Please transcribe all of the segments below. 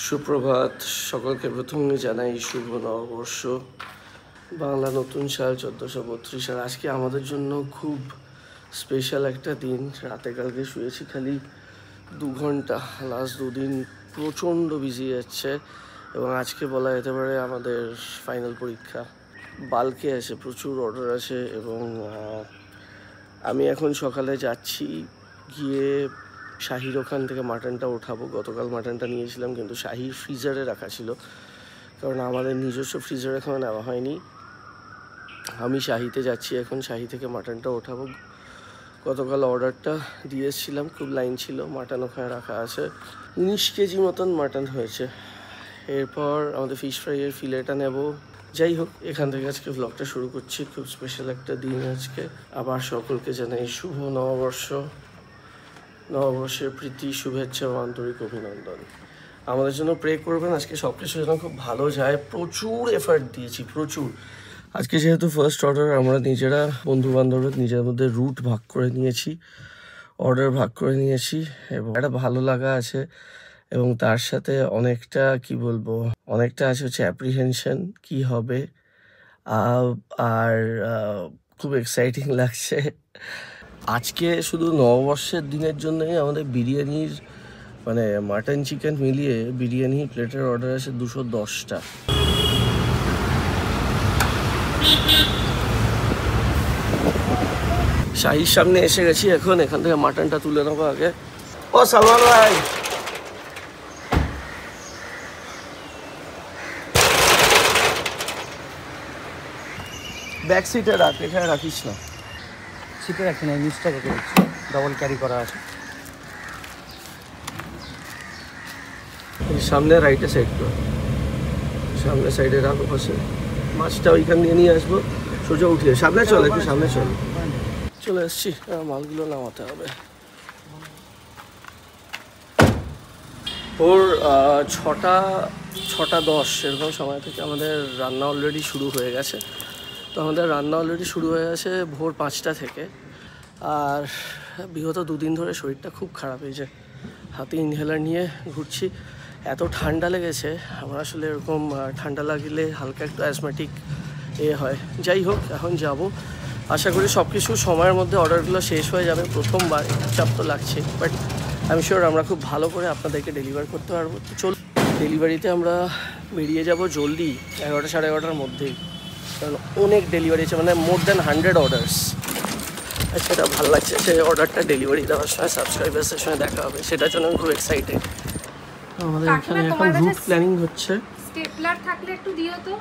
সুপ্রভাত সকলকে। প্রথমে জানাই শুভ নববর্ষ, বাংলা নতুন সাল 1432 সাল। আজকে আমাদের জন্য খুব স্পেশাল একটা দিন। রাতে কালকে শুয়েছি খালি 2 ঘন্টা, লাস্ট 2 দিন প্রচণ্ড বিজি যাচ্ছে এবং আজকে বলা যেতে পারে আমাদের ফাইনাল পরীক্ষা। বাল্কে আছে, প্রচুর অর্ডার আছে এবং আমি এখন সকালে যাচ্ছি, গিয়ে শাহির ওখান থেকে মাটনটা ওঠাবো। গতকাল মাটনটা নিয়েছিলাম কিন্তু শাহির ফ্রিজারে রাখা ছিল, কারণ আমাদের নিজস্ব ফ্রিজার এখনও নেওয়া হয়নি। আমি শাহিতে যাচ্ছি এখন, শাহি থেকে মাটনটা ওঠাবো। গতকাল অর্ডারটা দিয়ে এসেছিলাম, খুব লাইন ছিল। মাটন ওখানে রাখা আছে, 19 কেজি মতন মাটন হয়েছে। এরপর আমাদের ফিশ ফ্রাইয়ের ফিলেটা নেব। যাই হোক, এখান থেকে আজকে ব্লগটা শুরু করছি। খুব স্পেশাল একটা দিন আজকে। আবার সকলকে জানাই শুভ নববর্ষ, নববর্ষের প্রীতি, শুভেচ্ছা ও আন্তরিক অভিনন্দন। আমাদের জন্য প্রে করবেন, আজকে সব কিছু যেন খুব ভালো যায়। প্রচুর এফার্ট দিয়েছি, প্রচুর। আজকে যেহেতু ফার্স্ট অর্ডার, আমরা নিজেরা বন্ধু বান্ধবরা নিজের মধ্যে রুট ভাগ করে নিয়েছি, অর্ডার ভাগ করে নিয়েছি এবং একটা ভালো লাগা আছে এবং তার সাথে অনেকটা অনেকটা আছে হচ্ছে অ্যাপ্রিহেনশন কি হবে, আর খুব এক্সাইটিং লাগছে। আজকে শুধু নববর্ষের দিনের জন্যই আমাদের বিরিয়ানির মাটন চিকেন মিলিয়ে বিরিয়ানি প্লেটের অর্ডার আছে 210টা। শাহির সামনে এসে গেছি এখন, এখান থেকে মাটনটা তুলে নেবো আগে। ও সালমান ভাই, ব্যাক সিটে রাখ, এখানে রাখিস না। সিটে রাখি না, নিচটা রেখে দিচ্ছি, ডবল ক্যারি করা আছে। সামনে রাইটে সাইড করো, সামনে সাইডে রাখো পাশে। মাছটা ওইখান দিয়ে নিয়ে আসবো, সোজা উঠিয়ে সামনে চলে, একটু সামনে চলে। চলে এসছি, মালগুলো নামাতে হবে। ওর 6:10 এরকম সময় থেকে আমাদের রান্না অলরেডি শুরু হয়ে গেছে। তো আমাদের রান্না অলরেডি শুরু হয়ে গেছে ভোর 5টা থেকে। আর বিগত 2 দিন ধরে শরীরটা খুব খারাপ হয়েছে, হাতে ইনহেলার নিয়ে ঘুরছি। এত ঠান্ডা লেগেছে আমার, আসলে এরকম ঠান্ডা লাগলে হালকা একটু অ্যাজমেটিক হয়। যাই হোক, এখন যাব। আশা করি সব কিছু সময়ের মধ্যে অর্ডারগুলো শেষ হয়ে যাবে। প্রথমবার চাপ তো লাগছে, বাট আমি শিওর আমরা খুব ভালো করে আপনাদেরকে ডেলিভার করতে পারবো। তো চল, ডেলিভারিতে আমরা বেরিয়ে যাব জলদি 11টা সাড়ে 11টার মধ্যেই, কারণ অনেক ডেলিভারি আছে, মোর দ্যান 100 অর্ডার্স। সেটা ভালো লাগছে, সে অর্ডারটা ডেলিভারি দেওয়ার সময় সাবস্ক্রাইবার্সের সঙ্গে দেখা হবে, সেটার জন্য আমি খুব এক্সাইটেড। আমাদের এখানে এখন রুট প্ল্যানিং হচ্ছে। স্টেপলার থাকলে একটু দিও তো,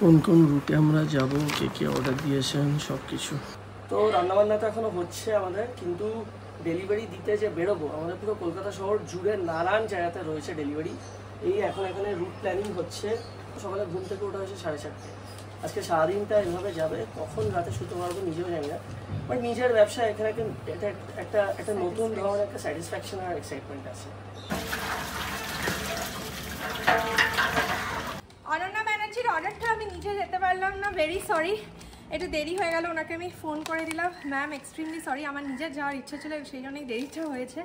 কোন কোন রুটে আমরা যাব, কে কে অর্ডার দিয়েছেন সব কিছু। তো রান্নাবান্না তো এখনো হচ্ছে আমাদের, কিন্তু ডেলিভারি দিতে যে বেরোবো, আমাদের পুরো কলকাতা শহর জুড়ে নানান জায়গাতে রয়েছে ডেলিভারি। এই এখন এখানে রুট প্ল্যানিং হচ্ছে। সকালে ঘুম থেকে ওঠা হয়েছে 4:30। আজকে সারাদিনটা এভাবে যাবে, কখন রাতে শুতে পারবো নিজেও জানি না। বাট নিজের ব্যবসা এখানে একটা নতুন ধরনের একটা স্যাটিসফ্যাকশন আর এক্সাইটমেন্ট আছে। অনন্যা ব্যানার্জির অর্ডারটা আমি নিজে যেতে পারলাম না, ভেরি সরি। একটু দেরি হয়ে গেল, ওনাকে আমি ফোন করে দিলাম, ম্যাম এক্সট্রিমলি সরি, আমার নিজের যাওয়ার ইচ্ছা ছিল, সেই জন্যই দেরিটা হয়েছে।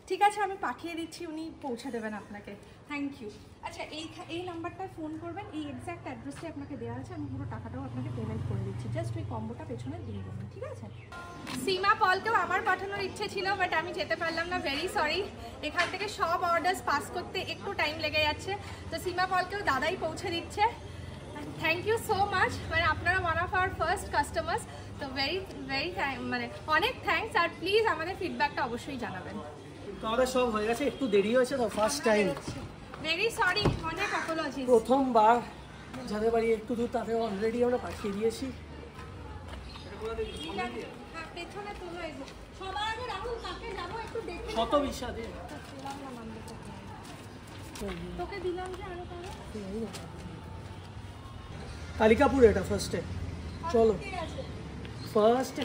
ঠিক আছে, আমি পাঠিয়ে দিচ্ছি, উনি পৌঁছে দেবেন আপনাকে। Thank you. আচ্ছা, এই নাম্বারটায় ফোন করবেন, এই এক্স্যাক্ট অ্যাড্রেসটাই আপনাকে দেওয়া আছে। আমি পুরো টাকাটাও আপনাকে পেমেন্ট করে দিচ্ছি, জাস্ট ওই কম্বোটা পেছনে দিয়ে দেবেন, ঠিক আছে? সীমা পলকেও আমার পাঠানোর ইচ্ছে ছিল, বাট আমি যেতে পারলাম না, ভেরি সরি। এখান থেকে সব অর্ডার্স পাস করতে একটু টাইম লেগে যাচ্ছে, তো সীমা পলকেও দাদাই পৌঁছে দিচ্ছে। থ্যাংক ইউ সো মাচ, আপনারা one of our first customers, তো ভেরি অনেক থ্যাঙ্কস। আর প্লিজ আমাদের ফিডব্যাকটা অবশ্যই জানাবেন। তো আমাদের সব হয়ে গেছে, একটু দেরি হয়েছে তো, ফার্স্ট টাইম, ভেরি সরি, অনেক অ্যাপোলজি। প্রথমবার যাদের বাড়ি একটু দূর তাদের অলরেডি আমরা পাঠিয়ে দিয়েছি। পেছনে তুলো এসো সবার আগে, রাহুল কাকে যাবো একটু দেখে। শত বিষাদে তোকে দিলাম যে আরো কারো কালিকাপুর, এটা ফার্স্টে। চলো ফার্স্টে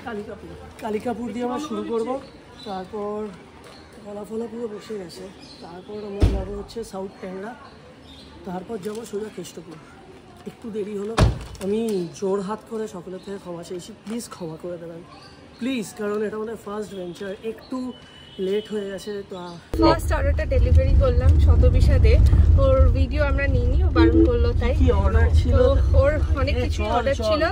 কালিকাপুর দিয়ে আমরা শুরু করবো। তারপর ফলাফলা পুরো বসে গেছে, তারপর আমরা যাবো হচ্ছে সাউথ ট্যাংরা, তারপর যাবো সোজা কেষ্টপুর। একটু দেরি হলো, আমি জোর হাত করে সকলের থেকে ক্ষমা চেয়েছি, প্লিজ ক্ষমা করে দেবেন প্লিজ, কারণ এটা আমাদের ফার্স্ট ভেঞ্চার। একটু লেট হয়ে গেছে তো। ফার্স্ট অর্ডারটা ডেলিভারি করলাম শতবিশা দে, ওর ভিডিও আমরা নিইনি, ও বারণ করলো তাই। কি অর্ডার ছিল? তো ওর অনেক কিছু অর্ডার ছিল।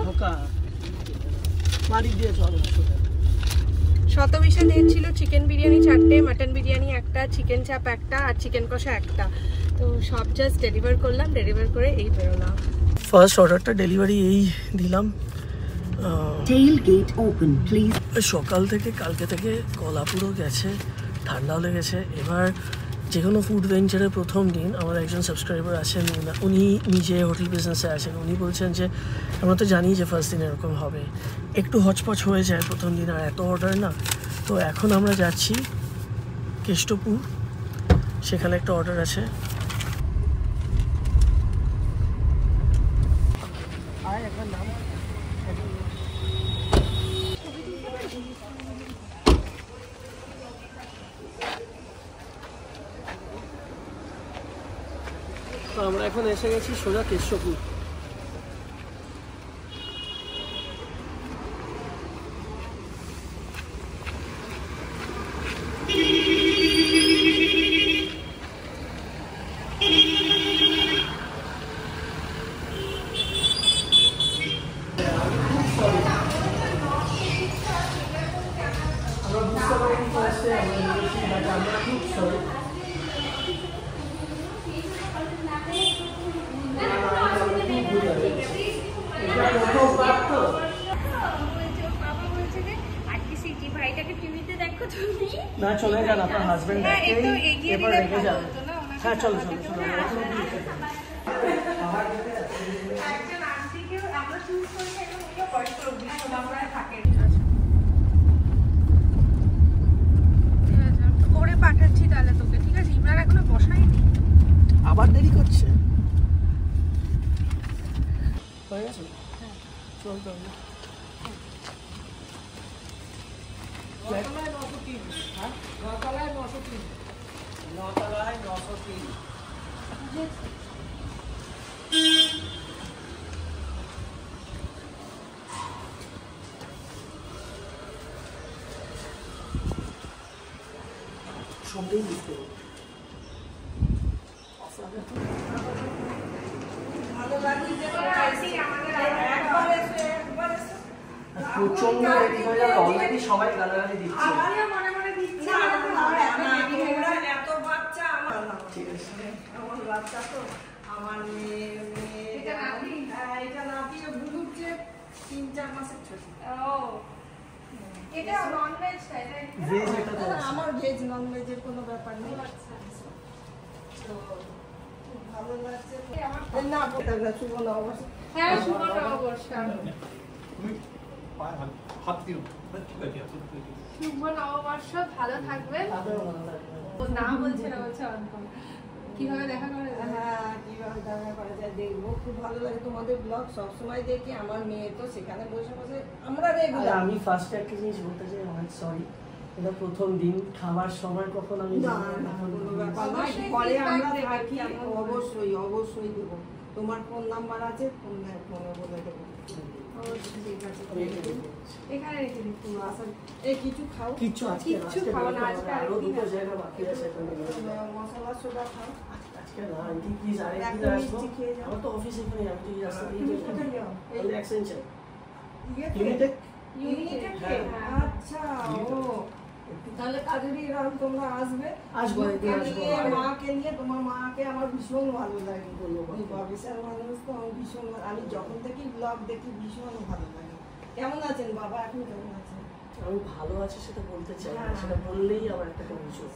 শতবিশা দে ছিল চিকেন বিরিয়ানি 4টে, মাটন বিরিয়ানি 1টা, চিকেন চাপ 1টা আর চিকেন কষা 1টা। তো সব জাস্ট ডেলিভার করলাম, ডেলিভার করে এই বেরোলাম। ফার্স্ট অর্ডারটা ডেলিভারি এই দিলাম। Tailgate open, please. সকাল থেকে কালকে থেকে গলা পুরো গেছে, ঠান্ডাও লেগেছে। এবার যে কোনো ফুড ভেঞ্চারের প্রথম দিন আমার একজন সাবস্ক্রাইবার আছেন, উনি নিজে হোটেল বিজনেসে আছেন। উনি বলছেন যে আমরা তো জানি যে ফার্স্ট দিন এরকম হবে, একটু হচপচ হয়ে যায় প্রথম দিন, আর এত অর্ডার না। তো এখন আমরা যাচ্ছি কেষ্টপুর, সেখানে একটা অর্ডার আছে। তো আমরা এখন এসে গেছি সোজা কেষ্টপুর। না চলে যান, আপনার হাজবেন্ড এবার রেখে যাবে। হ্যাঁ চলো চলো চলো। করে পাঠাচ্ছি তাহলে তোকে, ঠিক আছে? ইমরান এখনো বসায়নি, আবার দেরি করছে। হয়ে গেছে, চল তাহলে। সবটাই বুঝতে হবে। প্রচন্ড রেডি হয়ে যাবে, অলরেডি সবাই গালাগালি দিচ্ছে। ঠিক আছে, আমার বাচ্চা তো, আমার মেয়ে এটা নাতি বুলুচ্ছে 3-4 মাসের ছোট। এটা ননভেজ তাই না? ভেজ এটা তো আছে। আমার ভেজ নন ভেজের কোনো ব্যাপার নেই। তো খুব ভালো লাগছে না, ওটা শুভ নববর্ষ। হ্যাঁ, শুভ নববর্ষ। শুভ নববর্ষ, ভালো থাকবেন। না বলছে না, বলছে কিভাবে দেখা করে। হ্যাঁ, কিভাবে দেখা করা যায় দেখবো, খুব ভালো লাগে তোমাদের ব্লগ, সবসময় দেখি। আমার মেয়ে তো সেখানে বসে বসে আমরা রেগুলার। আমি ফার্স্টে একটা জিনিস বলতে চাই, অনেক সরি, এটা প্রথম দিন খাবার সময় কখন আমি না না কোনো ব্যাপার না, পরে আমরা থাকি, অবশ্যই অবশ্যই দেবো। তোমার ফোন নাম্বার আছে, ফোনে বলে দেবো। ঠিক আছে, এখানে রেখে দিচ্ছি। এই কিছু খাও, কিচ্ছু আজকে কিচ্ছু খাবো না, আজকে আরো দুটো জায়গা বাকি আছে। মশলা সোডা খাও। আজকে না আন্টি প্লিজ আরেকদিন একটা আসবো, মিষ্টি খেয়ে যাও। আমার তো অফিস এখানে, আমি তো এই রাস্তা দিয়ে তুমি কোথায় যাও? এই অ্যাক্সেঞ্চার ইয়েতে? ইউনিটেক। ইউনিটেক? হ্যাঁ। আচ্ছা, ও তাহলে কাজেরই এরকম তোমরা আসবে। আসবো, একদিন মাকে আসবো। নিয়ে, মাকে নিয়ে, তোমার মাকে আমার ভীষণ ভালো লাগে। ওই বাবিসার মানুষ তো আমার ভীষণ আমি যখন থেকে ব্লগ দেখি ভীষণ ভালো লাগে। কেমন আছেন বাবা, এখন কেমন আছেন? আমি ভালো আছি সেটা বলতে চাই না, হ্যাঁ। সেটা বললেই আমার একটা কমিশন।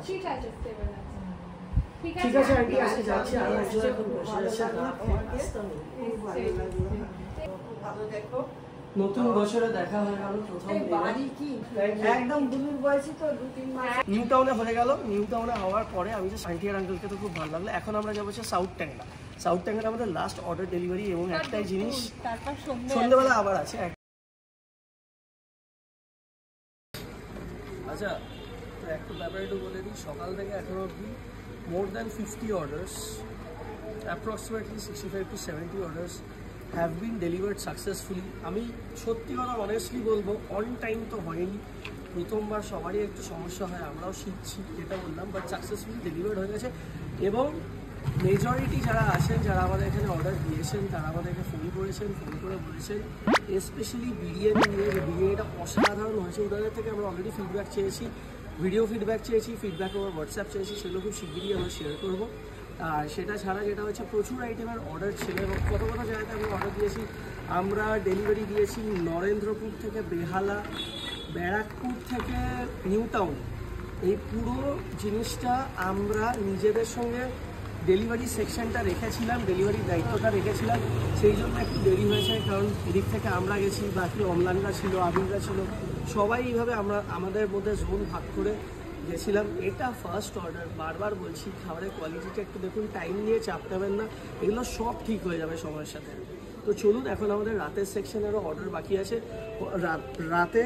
ঠিক আছে, stable আছে। ঠিক আছে আন্টি, আজকে যাচ্ছি। আর একজন এখন বসে আছে, আসতাম। খুব ভালো লাগলো। খুব ভালো দেখো। নতুন বছরে দেখা হয়ে গেল প্রথম এই দিনে। বাড়ি কি Thank you. একদম বুলুর বয়সী তো, 2-3 মাস। নিউ টাউনে হয়ে গেল। নিউ টাউনে হওয়ার পরে আমি যে আন্টি আর আঙ্কেলকে তো খুব ভালো লাগলো। এখন আমরা যাবো হচ্ছে সাউথ ট্যাংরা। সাউথ ট্যাংরা আমাদের লাস্ট অর্ডার ডেলিভারি, এবং একটাই জিনিস তারপর সন্ধ্যেবেলা আবার আছে। আচ্ছা, তো একটা ব্যাপার একটু বলে দিই, সকাল থেকে এখনো অবধি more than 50 orders, approximately 65 to 70 orders have been delivered successfully. আমি সত্যি কথা অনেস্টলি বলবো, অন টাইম তো হয়নি, প্রথমবার সবারই একটু সমস্যা হয়, আমরাও শিখছি যেটা বললাম, বাট সাকসেসফুলি ডেলিভার্ড হয়ে গেছে। এবং মেজরিটি যারা আছেন, যারা আমাদের এখানে অর্ডার দিয়েছেন, তারা আমাদেরকে ফোন করেছেন, ফোন করে বলেছেন স্পেশালি বিরিয়ানি নিয়ে, যে বিরিয়ানিটা অসাধারণ হয়েছে। ওদের থেকে আমরা অলরেডি ফিডব্যাক চেয়েছি, ভিডিও ফিডব্যাক চেয়েছি, ফিডব্যাক ওভার হোয়াটসঅ্যাপ চেয়েছি, সেগুলো খুব শিগগিরই আমরা শেয়ার করবো। আর সেটা ছাড়া যেটা হচ্ছে প্রচুর আইটেমের অর্ডার ছিল এবং কত কত জায়গাতে আমরা অর্ডার দিয়েছি। আমরা ডেলিভারি দিয়েছি নরেন্দ্রপুর থেকে বেহালা, ব্যারাকপুর থেকে নিউ টাউন। এই পুরো জিনিসটা আমরা নিজেদের সঙ্গে ডেলিভারি সেকশনটা রেখেছিলাম, ডেলিভারির দায়িত্বটা রেখেছিলাম, সেই জন্য একটু দেরি হয়েছে। কারণ এদিক থেকে আমরা গেছি, বাকি অমলানরা ছিল, আবিররা ছিল, সবাই এইভাবে আমরা আমাদের মধ্যে জোন ভাগ করে গেছিলাম। এটা ফার্স্ট অর্ডার, বারবার বলছি খাবারের কোয়ালিটিটা একটু দেখুন, টাইম নিয়ে চাপ নেবেন না, এগুলো সব ঠিক হয়ে যাবে সময়ের সাথে। তো চলুন, এখন আমাদের রাতের সেকশনেরও অর্ডার বাকি আছে। রাতে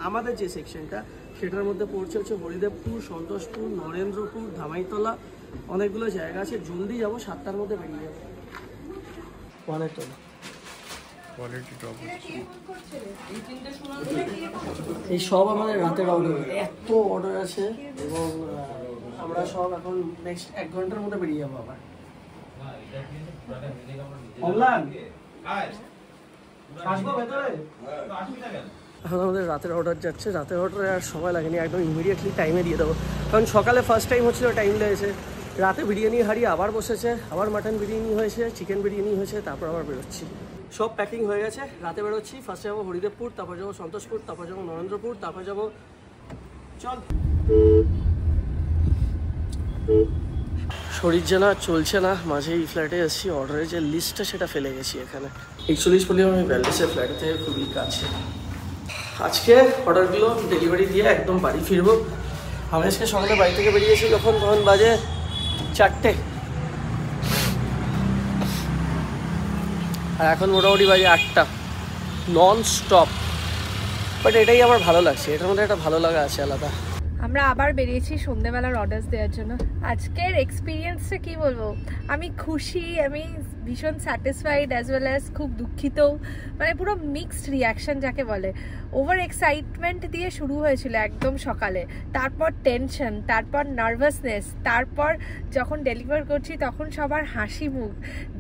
আমাদের যে সেকশনটা সেটার মধ্যে পড়ছে হচ্ছে হরিদেবপুর, সন্তোষপুর, নরেন্দ্রপুর, ধামাইতলা, অনেকগুলো জায়গা আছে। জলদি যাবো, 7টার মধ্যে বেরিয়ে যাবো। অনেকতলা এই সব আমাদের রাতের অর্ডার, এত অর্ডার আছে এবং আমরা সব এখন নেক্সট 1 ঘন্টার মধ্যে বেরিয়ে যাবো আবার। এখন আমাদের রাতের অর্ডার যাচ্ছে, রাতের অর্ডারে আর সময় লাগেনি, একদম ইমিডিয়েটলি টাইমে দিয়ে দেবো। কারণ সকালে ফার্স্ট টাইম হচ্ছিলো, টাইম লেগেছে, রাতে বিরিয়ানি হাঁড়ি আবার বসেছে, আবার মাটন বিরিয়ানি হয়েছে, চিকেন বিরিয়ানি হয়েছে, তারপর আবার বেরোচ্ছি। সব প্যাকিং হয়ে গেছে, রাতে বেরোচ্ছি। ফার্স্টে যাবো হরিদেবপুর, তারপর যাবো সন্তোষপুর, তারপর যাবো নরেন্দ্রপুর, তারপর যাবো চল। শরীর যেন চলছে না, মাঝে এই ফ্ল্যাটে এসেছি, অর্ডারের যে লিস্টটা সেটা ফেলে গেছি এখানে। 41 পল্লী আমি ব্যালেন্সের ফ্ল্যাট থেকে খুবই কাছে। আজকে অর্ডারগুলো ডেলিভারি দিয়ে একদম বাড়ি ফিরবো। আমি আজকে সকালে বাড়ি থেকে বেরিয়েছি তখন বাজে 4টে, আর এখন মোটামুটি বাজে 8টা, নন স্টপ। বাট এটাই আমার ভালো লাগছে, এটার মধ্যে একটা ভালো লাগা আছে আলাদা। আমরা আবার বেরিয়েছি সন্ধ্যেবেলার অর্ডার্স দেওয়ার জন্য। আজকের এক্সপিরিয়েন্সটা কি বলবো, আমি খুশি, আমি ভীষণ স্যাটিসফাইড অ্যাজ ওয়েল অ্যাজ খুব দুঃখিত, মানে পুরো মিক্সড রিয়াকশন যাকে বলে। ওভার এক্সাইটমেন্ট দিয়ে শুরু হয়েছিল একদম সকালে, তারপর টেনশন, তারপর নার্ভাসনেস, তারপর যখন ডেলিভার করছি তখন সবার হাসি মুখ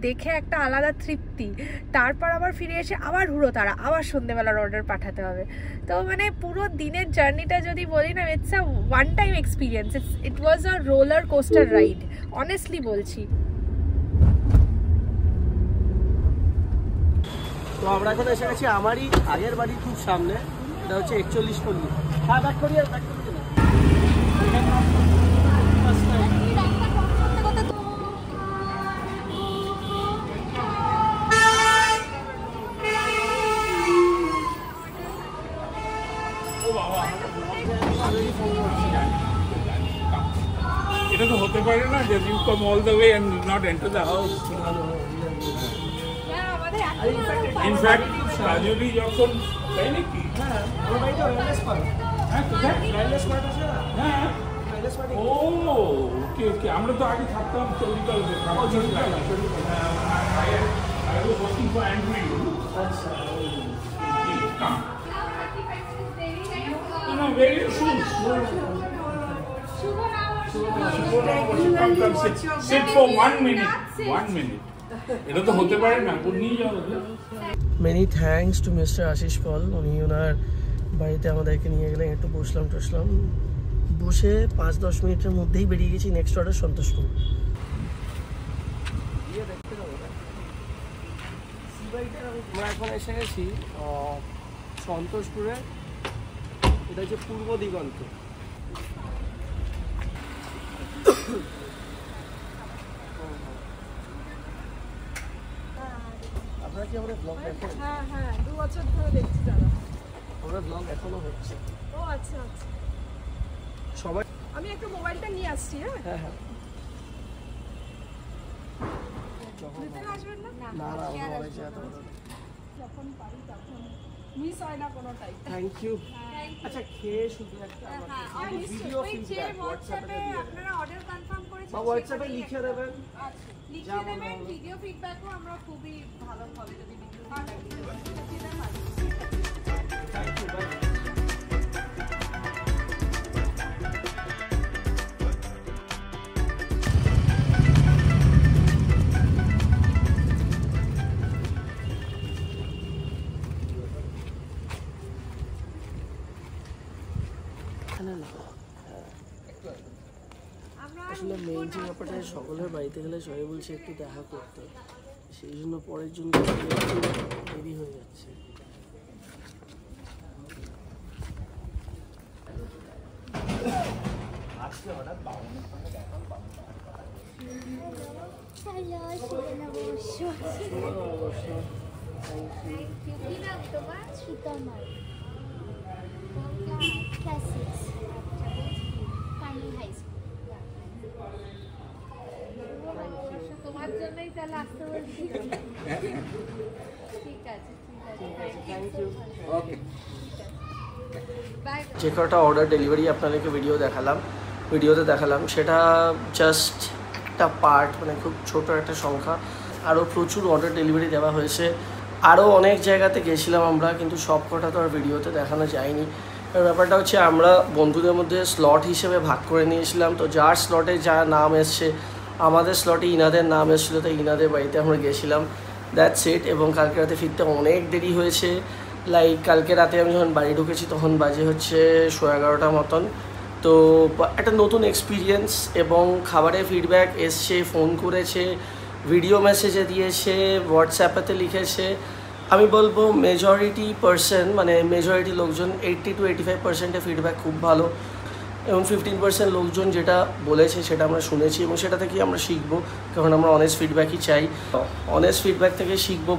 দেখে একটা আলাদা তৃপ্তি, তারপর আবার ফিরে এসে আবার হুড়োতাড়া, আবার সন্ধ্যেবেলার অর্ডার পাঠাতে হবে। তো মানে পুরো দিনের জার্নিটা যদি বলি না, it's a one time experience, it was a roller coaster ride, honestly বলছি। তো আমরা এখন এসে গেছি আমারই আগের বাড়ির খুব সামনে, এটা হচ্ছে 41 পল্লী। হ্যাঁ, ব্যাক করি আর ব্যাক করি না। এটা তো হতে পারে না যে you come all the way and not enter the house. In fact রাজুরি যখন তাই নাকি? হ্যাঁ, আমার বাড়িটা ওয়্যারলেস পার্ক। হ্যাঁ, কোথায়? ওয়্যারলেস পার্ক আছে না? হ্যাঁ। Wireless park. ও ওকে ওকে, আমরা তো আগে থাকতাম চৌরিতলাতে। I was working for Andrew. আচ্ছা। No, very soon. Sit for 1 minute. 1 minute. এটা তো হতে পারে না, ওর নিয়ে যাও। Many thanks to mister Ashis Paul, উনি ওনার বাড়িতে আমাদেরকে নিয়ে গেলেন, একটু বসলাম, বসে 5-10 মিনিটের মধ্যেই বেরিয়ে গেছি নেক্সট অর্ডার সন্তোষপুর। আমরা এখন এসে গেছি সন্তোষপুরে, এটা হচ্ছে পূর্ব দিগন্ত। আপনারা কি আমাদের ব্লগ দেখেন? হ্যাঁ হ্যাঁ, 2 বছর ধরে দেখছি দাদা। আমরা ব্লগ এখনো হচ্ছে। ও আচ্ছা আচ্ছা, সবাই আমি একটু মোবাইলটা নিয়ে আসছি। হ্যাঁ হ্যাঁ, ভিতরে আসবেন না? না না, আমরা অনেক জায়গা যখন পারি তখন, মিস হয় না কোনোটাই। Thank you. আচ্ছা, খেয়ে শুধু একটা ভিডিও ফিডব্যাক হোয়াটসঅ্যাপে আপনারা অর্ডার কনফার্ম করেছেন বা হোয়াটসঅ্যাপে লিখে দেবেন। লিখে দেবেন, ভিডিও ফিডব্যাকও আমরা খুবই ভালো হবে যদি ভিডিও ফিডব্যাক দিতে পারি। Thank you. যে ব্যাপারটা সকলের বাড়িতে গেলে সবাই বলছে একটু দেখা করতে, সেই জন্য পরের জন্য একটু দেরি হয়ে যাচ্ছে। তোমার জন্যই তাহলে আসতে বলছি। ঠিক আছে, থ্যাংক ইউ। ওকে। যে কটা অর্ডার ডেলিভারি আপনাদেরকে ভিডিওতে দেখালাম সেটা জাস্ট একটা পার্ট, মানে খুব ছোট একটা সংখ্যা। আরও প্রচুর অর্ডার ডেলিভারি দেওয়া হয়েছে, আরও অনেক জায়গাতে গেছিলাম আমরা, কিন্তু সব কটা তো আর ভিডিওতে দেখানো যায়নি। এবার ব্যাপারটা হচ্ছে আমরা বন্ধুদের মধ্যে স্লট হিসেবে ভাগ করে নিয়েছিলাম, তো যার স্লটে যা নাম এসছে, আমাদের স্লটে ইনাদের নাম এসেছিলো, তো ইনাদের বাড়িতে আমরা গেছিলাম, দ্যাটস ইট। এবং কালকে রাতে ফিরতে অনেক দেরি হয়েছে, লাইক কালকে রাতে আমি যখন বাড়ি ঢুকেছি তখন বাজে হচ্ছে 11:30 মতন। তো একটা নতুন এক্সপিরিয়েন্স, এবং খাবারের ফিডব্যাক এসছে, ফোন করেছে, ভিডিও মেসেজে দিয়েছে, হোয়াটসঅ্যাপেতে লিখেছে। আমি বলবো মেজরিটি লোকজন 80 to 85% ফিডব্যাক খুব ভালো, এবং 15% লোকজন যেটা বলেছে সেটা আমরা শুনেছি, এবং সেটা থেকে আমরা শিখবো, কারণ আমরা অনেস্ট ফিডব্যাকই চাই। অনেস্ট ফিডব্যাক থেকে শিখবো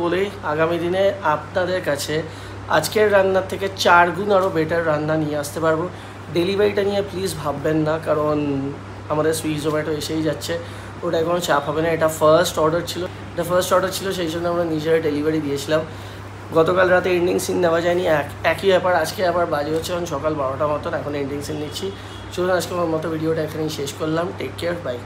বলেই আগামী দিনে আপনাদের কাছে আজকের রান্নার থেকে 4 গুণ আরও বেটার রান্না নিয়ে আসতে পারবো। ডেলিভারিটা নিয়ে প্লিজ ভাববেন না, কারণ আমাদের সুইগি জোম্যাটো এসেই যাচ্ছে, ওটায় কোনো চাপ হবে না। এটা ফার্স্ট অর্ডার ছিল, সেই জন্য আমরা নিজেরা ডেলিভারি দিয়েছিলাম। গতকাল রাতে এন্ডিং সিন নেওয়া যায়নি, একই ব্যাপার। আজকে আবার বাজে হচ্ছে এখন সকাল 12টা মতন, এখন এন্ডিং সিন নিচ্ছি। চলুন আজকে আমার মতো ভিডিওটা এখানেই শেষ করলাম। Take care, by.